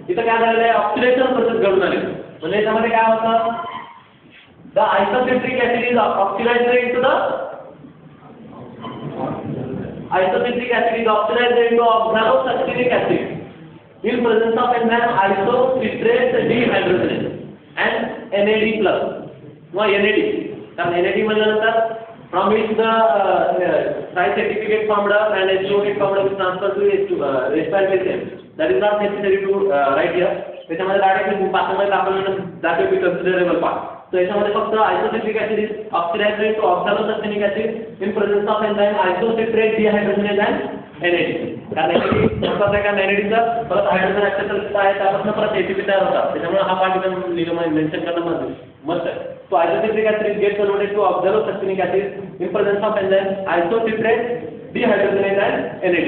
इथं काय झालेलं आहे ऑक्सिडेशन प्रोसेस घडून आली म्हणजे याच्यामध्ये काय होतं the isocitric acid is oxidized into the isocitric acid is oxidized into oxalosuccinic acid in presence of enzyme isocitrate dehydrogenase and NAD+ किंवा NAD कारण NAD म्हणल्यानंतर from which the triCTP get formed and H2O get formed with transfer to H2 that is not necessary to write here. त्याच्यामध्ये direct पाठामध्ये आपण that will be considerable part. So याच्यामध्ये फक्त isocitric acid is oxidized to oxalosuccinic acid in presence of enzyme isocitrate dehydrogenase and NAD. कारण NAD का NADचा परत hydrogen acceptor आहे त्यापासून परत ATP तयार होतात. त्याच्यामुळे हा पार्ट इथं लिहिलं मेन्शन करणं मस्त आहे. So isocitric acid gets converted to oxalosuccinic acid in presence of enzyme isocitrate dehydrogenase and NAD.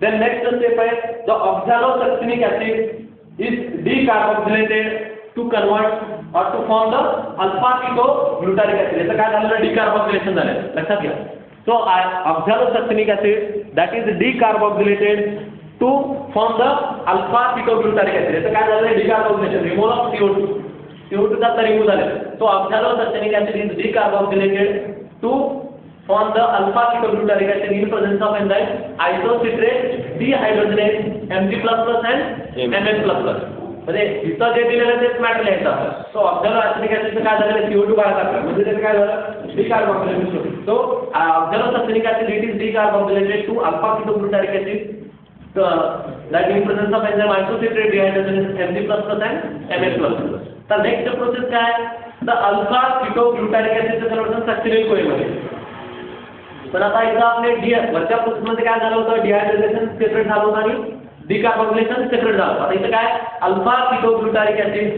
Then next step is the oxalosuccinic acid is decarboxylated to convert or to form the alpha ketoglutarate acid. याचं काय झालं decarboxylation झालं लक्षात घ्या. So oxalosuccinic acid that is decarboxylated to form the alpha ketoglutarate acid. याचं काय झालं decarboxylation removal of CO2. CO2 चा रिमूव्ह झालेला. So oxalosuccinic acid is decarboxylated to form the alpha ketoglutarate acid in presence of enzyme isocitrate dehydrogenase Mg++ and Mn++. म्हणजे इथं जे दिलेलं तेच matter लिहायचं आपण. So oxalosuccinic acid काय झालं CO2 बाहेर टाकलं म्हणजे त्याचं काय झालं decarboxylation. So oxalosuccinic acid it is decarboxylated to alpha ketoglutarate acid that in presence of enzyme isocitrate dehydrogenase Mg++ and Mn++. तर नेक्स्ट प्रोसेस काय द अल्फा ketoglutarate acid चं कन्वर्जन सक्सिनिल कोए मध्ये. पण आता इथं आपले वरच्या प्रोसेस मध्ये काय झालं होतं डिहायड्रेशन सेपरेट झालं होतं आणि डिकार्बोक्सिलेशन सेपरेट झालं. आता इथं काय alpha ketoglutarate acid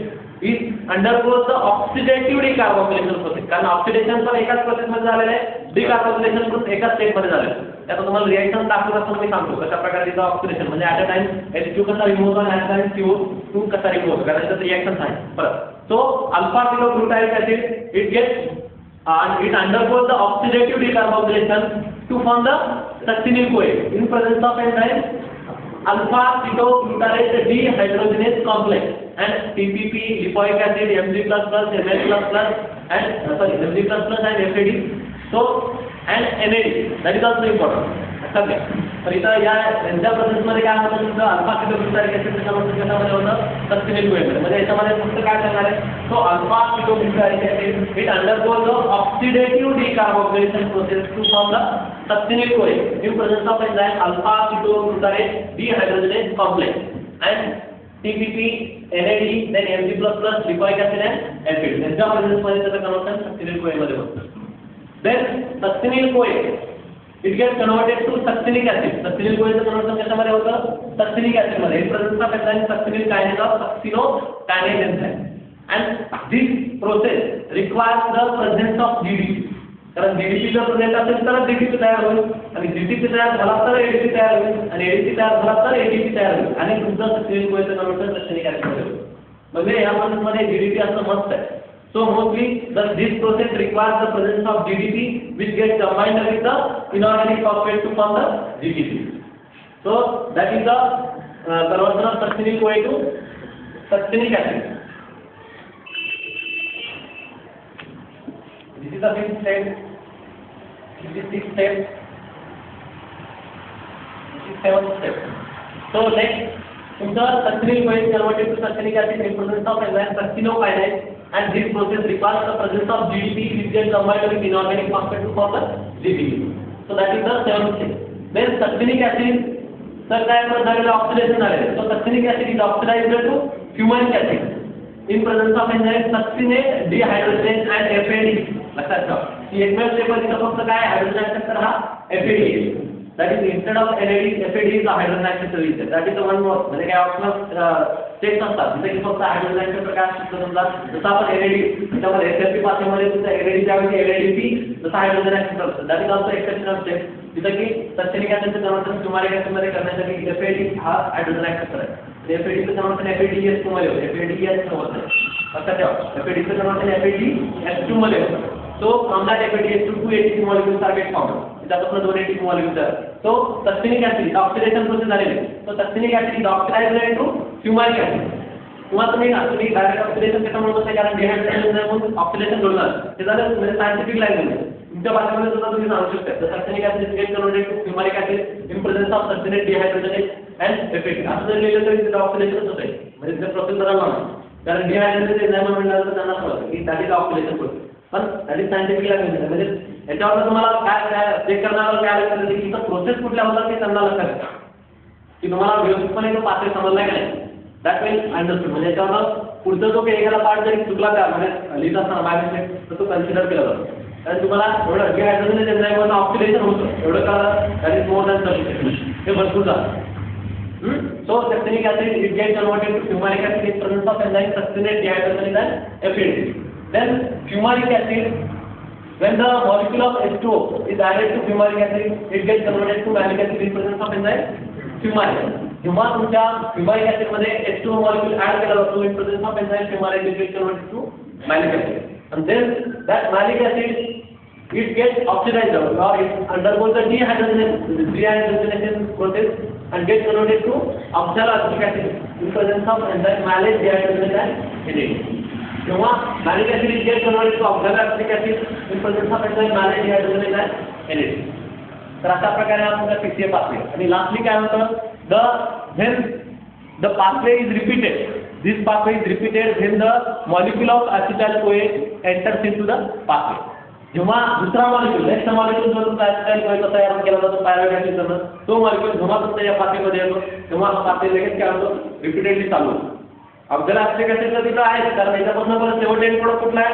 is undergoes the oxidative decarboxylation process. कारण ऑक्सिडेशन पण एकाच प्रोसेस मध्ये झालेलं आहे, डिकार्बोक्सिलेशन पण एकाच स्टेप मध्ये झालेलं आहे. आता तुम्हाला रिएक्शन दाखवत असताना मी सांगतो कशा प्रकारे इथं ऑक्सिडेशन म्हणजे ॲट अ टाइम H2 कसा रिमूव्ह होतो आणि ॲट अ टाइम CO2 कसा रिमूव्ह होतो कारण त्याचं रिएक्शन आहे परत. So alpha ketoglutarate acid it gets and it undergoes the oxidative decarboxylation to form the succinyl CoA in presence of enzyme alpha ketoglutarate dehydrogenase complex and TPP, lipoic acid, Mg++, Mn++ and Mg++ and FAD. So and NAD that is also important. अच्छा तर इथं या यांच्या process मध्ये काय होतं तुमचं alpha ketoglutarate acid त्याच्यामध्ये कशामध्ये होतं सक्सिनिल CoA मध्ये. म्हणजे याच्यामध्ये फक्त काय करणार आहे so alpha ketoglutarate acid it undergoes the oxidative decarboxylation process to form the succinyl CoA in presence of enzyme alpha ketoglutarate dehydrogenase complex and TPP, NAD, then Mg++, lipoic acid and FAD. यांच्या process मध्ये त्याचं conversion succinyl CoA मध्ये होतं. Then succinyl CoA it gets converted to succinic acid. Succinyl CoA चं conversion कशामध्ये होतं succinic acid मध्ये in presence of enzyme succinyl kinase of succinokinase enzyme. And this process requires the presence of DDP. कारण DDP जर present असेल तर DDP तयार होईल आणि DDP तयार झाला तर ADP तयार होईल आणि ADP तयार झाला तर ATP तयार होईल आणि तुमचं succinyl CoA चं कन्वर्जन succinic acid मध्ये होईल. म्हणजे या प्रोसेसमध्ये DDP असणं मस्त आहे. So mostly this process requires the presence of DDP which gets combined with the inorganic phosphate to form the GDP. So that is the conversion of succinyl CoA to succinic acid. This is the fifth step. This is sixth step. This is seventh step. So next, succinyl CoA is converted to succinic acid in presence of enzyme succinokinase. And this process requires the presence of GDP which gets combined with inorganic phosphate to form the GDP. So that is the seventh step. Then succinic acid, sir, there is oxidation. So succinic acid is oxidized to fumaric acid in presence of enzyme succinate dehydrogenase and FAD. लक्षात ठेवा की एकमेव step मध्ये फक्त काय hydrogen acceptor हा FAD आहे. That is instead of NAD, FAD is the hydrogen acceptor. That is the one more. म्हणजे काय ऑप्शनल स्टेप्स असतात जिथे की फक्त हायड्रोजन ऍक्सेप्टर काय असतं समजा जसं आपण NAD त्याच्यामध्ये SLP पाथवेमध्ये तुमचं NAD त्यावेळी NADP जसं हायड्रोजन ऍक्सेप्टर असतं. That is also exceptional step जिथे की सच्चनिक ऍसिडचं कन्वर्जन फ्युमारिक ऍसिड मध्ये करण्यासाठी FAD हा हायड्रोजन ऍक्सेप्टर आहे. FAD चं कन्वर्जन FADS2 मध्ये होतं. FADS होत नाही. लक्षात ठेवा FAD चं कन्वर्जन FADS2 मध्ये होतं. So from that FADS2 2 ATP molecules are get formed. त्यापासून 2 ATP molecules are. So succinic acid oxidation process झालेली आहे. So succinic acid is oxidized into fumaric acid. किंवा तुम्ही डायरेक्ट ऑक्सिडेशन कशामुळे होतं कारण डिहायड्रेशन म्हणून ऑक्सिडेशन घडणार. हे झालं म्हणजे सायंटिफिक लँग्वेज आहे. तुमच्या भाषेमध्ये सुद्धा तुम्ही सांगू शकता. Succinic acid get converted to fumaric acid in presence of succinate dehydrogenase and FAD. असं जर लिहिलं तरी तिथे ऑक्सिडेशनच होते. म्हणजे ते प्रोसेस जरा नाही. कारण डिहायड्रेशन एन्झाइम म्हणल्यानंतर त्यांना समजतं की दॅट इज ऑक्सिडेशन प्रोसेस. पण आणि सायंटिफिकला म्हणजे याच्यावर तुम्हाला काय चेक करणार काय लागतं की इथं प्रोसेस कुठल्या होतात ते त्यांना लक्षात येतं की तुम्हाला व्यवस्थितपणे तो पात्र समजला की नाही दॅट विल अंडरस्टूड म्हणजे याच्यावर पुढचा जो काही एखादा पार्ट जरी चुकला त्या म्हणजे लिहित असताना बाय तर तो कन्सिडर केला जातो कारण तुम्हाला एवढं डिहायड्रोजन एन्झाइमवर ऑक्सिडेशन होतं एवढं का that is more than sufficient हे भरपूर झालं so succinic acid it gets converted to fumaric acid in presence of enzyme succinate dehydrogenase and FAD. Then fumaric acid when the molecule of H2O is added to fumaric acid it gets converted to malic acid in presence of enzyme fumaric. जेव्हा तुमच्या fumaric acid मध्ये H2O molecule add केला जातो in presence of enzyme fumaric it gets converted to malic acid and then that malic acid it gets oxidized or it undergoes the dehydrogenation process and gets converted to oxaloacetic acid in presence of enzyme malate dehydrogenase and NAD. जेव्हा malic acid it gets converted to oxaloacetic acid in presence of enzyme malate dehydrogenase and NAD. तर अशा प्रकारे आपण PCA pathway आणि lastly काय होतं when the pathway is repeated this pathway is repeated when the molecule of acetyl-CoA enters into the pathway. जेव्हा दुसरा molecule next molecule जो तुमचा acetyl-CoA तयार केला जातो पायरुव्हेट ऍसिडनं तो मॉलिक्यूल जेव्हा तुमच्या या पाथवेमध्ये येतो तेव्हा हा पाथवे लगेच काय होतो रिपीटेडली चालू होतो ऑक्झॅलोएसिटिक ऍसिड तर तिथं आहे कारण याच्यापासून परत शेवट एंड प्रोडक्ट कुठला आहे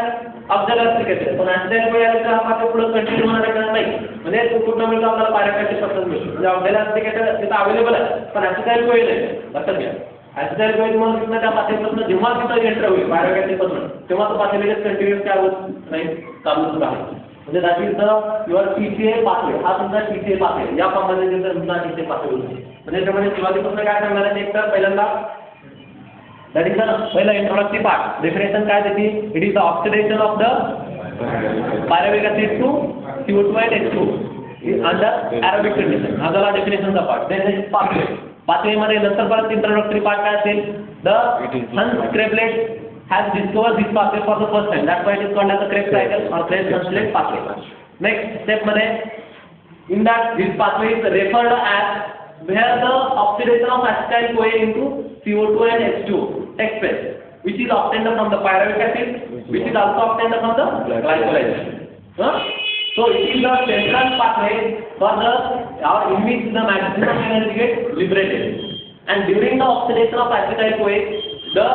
ऑक्झॅलोएसिटिक ऍसिड पण acetyl-CoA याचा हा पाथवे पुढे कंटिन्यू होणार आहे नाही म्हणजे तो कुठला मिळतो आपल्याला पायरुव्हेट ऍसिड पसंत मिळतो म्हणजे ऑक्झॅलोएसिटिक ऍसिड तिथं अवेलेबल आहे पण acetyl-CoA नाही लक्षात घ्या acetyl-CoA तुम्हाला तिथं त्या पाथवेपासून जेव्हा तिथं एंटर होईल पायरुव्हेट ऍसिडपासून तेव्हा तो पाथवे लगेच कंटिन्यूअस काय होत नाही चालू राहतो म्हणजे that is the your PCA pathway हा तुमचा PCA पाथवे या फॉर्ममध्ये तुमचा PCA पाथवे होतो म्हणजे त्यामध्ये सुरुवातीपासून काय सांगणार आहे एक तर पहिल्यांदा दॅट इज द पहिला इंट्रोडक्टिव्ह पार्ट डेफिनेशन काय देते it is the oxidation of the pyruvic acid to CO2 and H2 under aerobic condition हा झाला डेफिनेशनचा पार्ट देन पाथवेमध्ये नंतर परत इंट्रोडक्टरी पार्ट काय असेल the Hans Krebs has discovered this pathway for the first time. That's why it is called as the Krebs cycle or Krebs Huntslet pathway. Next step मध्ये in that this pathway is referred as where the oxidation of acetyl-CoA into CO2 and H2 takes place, which is obtained from the pyruvic acid, which is also obtained from the glycolization. So it is the central pathway for the in which the maximum energy gets liberated. And during the oxidation of acetyl-CoA, the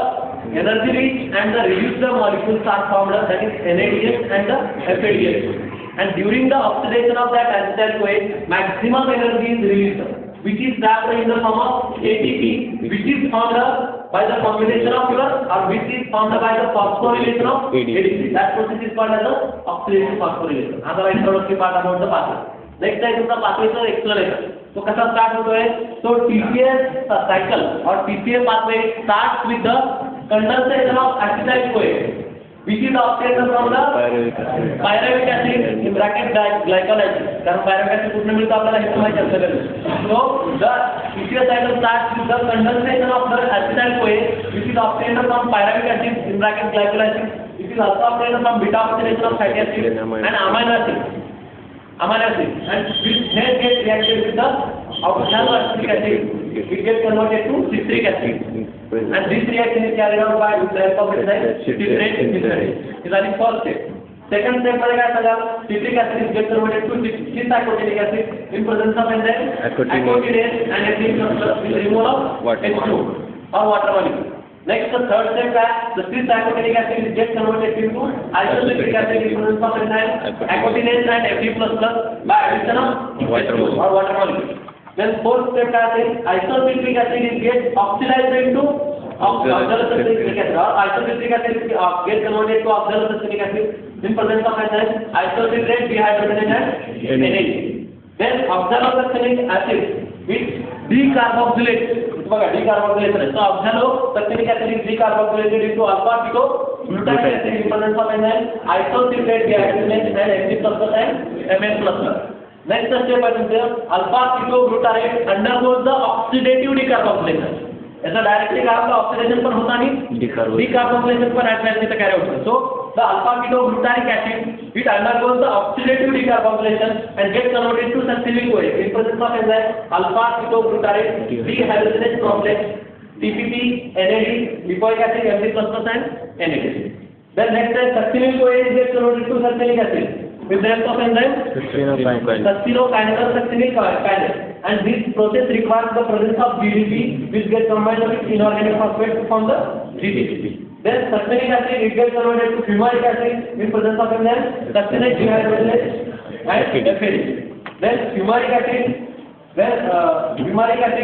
energy rich and the reduced molecules are formed, that is NADH and the FADH. And during the oxidation of that acetyl-CoA, maximum energy is released, which is trapped in the form of ATP, which is formed by the combination of your or which is formed by the phosphorylation of ADP. That process is called as the oxidation phosphorylation. Another introductory part about the pathway. Next time तुमचा पाथवेचा explanation तो कसा start होतोय तो TCA cycle or TCA pathway starts with the condensation of acetyl-CoA which is obtained from the pyruvic acid in bracket glycolization कारण pyruvic acid कुठून मिळतो आपल्याला हे माहिती असेल so the TCA cycle starts with the condensation of the acetyl-CoA which is obtained from pyruvic acid in bracket glycolization it is also obtained from beta oxidation of fatty acid and amino acid and which then gets reacted with the oxaloacetic acid it gets converted to citric acid and this reaction is carried out by the help of enzyme citrate is the first step. Second step मध्ये काय झालं citric acid is get converted to cis-acotinic acid in presence of enzyme acotinase and with removal of H2 or water molecule. Next, the third step is the cis-acotinic acid is get converted into isocitric acid in presence of enzyme acotinase and Fe++ by addition of H2 or water molecule. Then fourth step is isocitric acid is get oxidized into oxaloacetic acid or isocitric acid get converted to oxaloacetic acid in presence of enzyme isocitrate dehydrogenase and NAD. Then oxaloacetic acid which decarboxylates बघा decarboxylation आहे so oxaloacetic acid is decarboxylated into alpha ketoglutarate acid in presence of enzyme isocitrate dehydrogenase and Fe++ and Mn++. Next step is alpha ketoglutarate undergoes the oxidative decarboxylation. याचा directly काय होतं oxidation पण होत नाही decarboxylation पण ऍटमॅच तिथे carry होतं so the alpha ketoglutarate acid it undergoes the oxidative decarboxylation and gets converted to succinate-CoA in presence of enzyme alpha ketoglutarate dehydrogenase complex TPP NAD lipoic acid Fe++ and NAD. Then next is succinyl-CoA gets converted to succinic acid with the help of enzyme succinokinase or succinyl kinase, and this process requires the presence of DDP which gets combined with inorganic phosphate to form the DDP. Then succinic acid it gets converted to fumaric acid in presence of enzyme succinate dehydrogenase and FAD. Then fumaric acid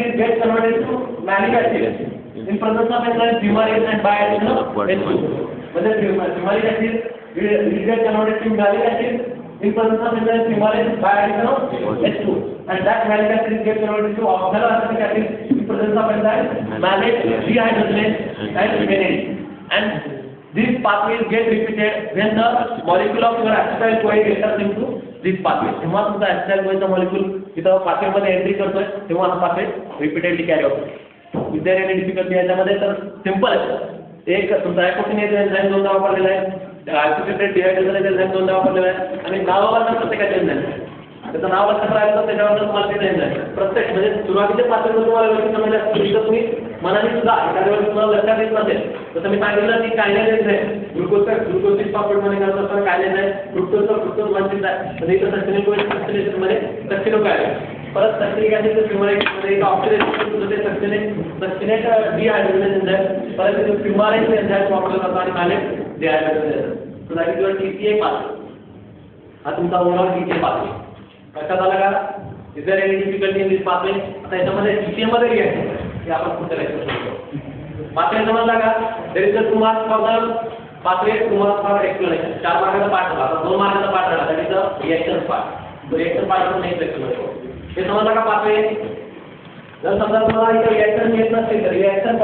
it gets converted to malic acid in presence of enzyme fumaric and bi-additional H2. But then fumaric acid it gets converted to malic acid in presence of enzyme fumaric bi-additional H2, and that malic acid gets converted to oxaloacetic acid in presence of enzyme malic dehydrogenase and vanillin. And these pathways get repeated when the molecule of your acetyl-CoA enters into this pathway. जेव्हा तुमचा acetyl-CoA चा molecule इथं pathway मध्ये entry करतोय तेव्हा हा pathway repeatedly carry होतो. Is there any difficulty याच्यामध्ये? तर सिंपल आहे. एक तुमचा ॲकोटिनेज एन्झाइम दोनदा वापरलेला आहे, आयसोसिएटेड डिहायड्रोजनेज एन्झाइम दोनदा वापरलेला आहे, आणि नावावरनं प्रत्येकाचे एन्झाइम त्याचं नाव लक्षात राहिलं तर त्याच्यावर तुम्हाला ते एन्झाइम प्रत्येक म्हणजे सुरुवातीच्या पातळीवर तुम्हाला व्यवस्थित समजले असतील तर तुम्ही मनाने सुद्धा एखाद्या वेळेस तुम्हाला लक्षात येत नसेल तर मी सांगितलं की कायनेज आहे, ग्लुकोज मध्ये करत असताना कायनेज आहे, फ्रुक्टोज वंचित आहे, म्हणजे इथं सक्सिनिक मध्ये सक्सिनो काय परत सक्सिनिक ऍसिड फ्युमारिकमध्ये एक ऑक्सिडेशन होतं ते सक्सिनेट डिहायड्रोजनेज एन्झाइम, परत तिथे फ्युमारिक एन्झाइम वापरला जातो आणि malate dehydrogenase. So that is your TCA pathway. हा तुमचा ओव्हरऑल TCA पाथवे लक्षात आला का? Is there any difficulty in this pathway? आता याच्यामध्ये TCA मध्ये रिएक्शन हे आपण पुढच्या लेक्चरमध्ये शिकू. पाथवे समजला का? There is a 2 marks for the pathway, 2 marks for explanation. 4 मार्काचा पाठ झाला, आता 2 मार्काचा पाठ झाला, that is the reaction part. तो रिएक्शन पार्ट आपण नेक्स्ट लेक्चरमध्ये हे समजला का पाथवे? जर समजा तुम्हाला इथे रिएक्शन येत नसेल तर रिएक्शन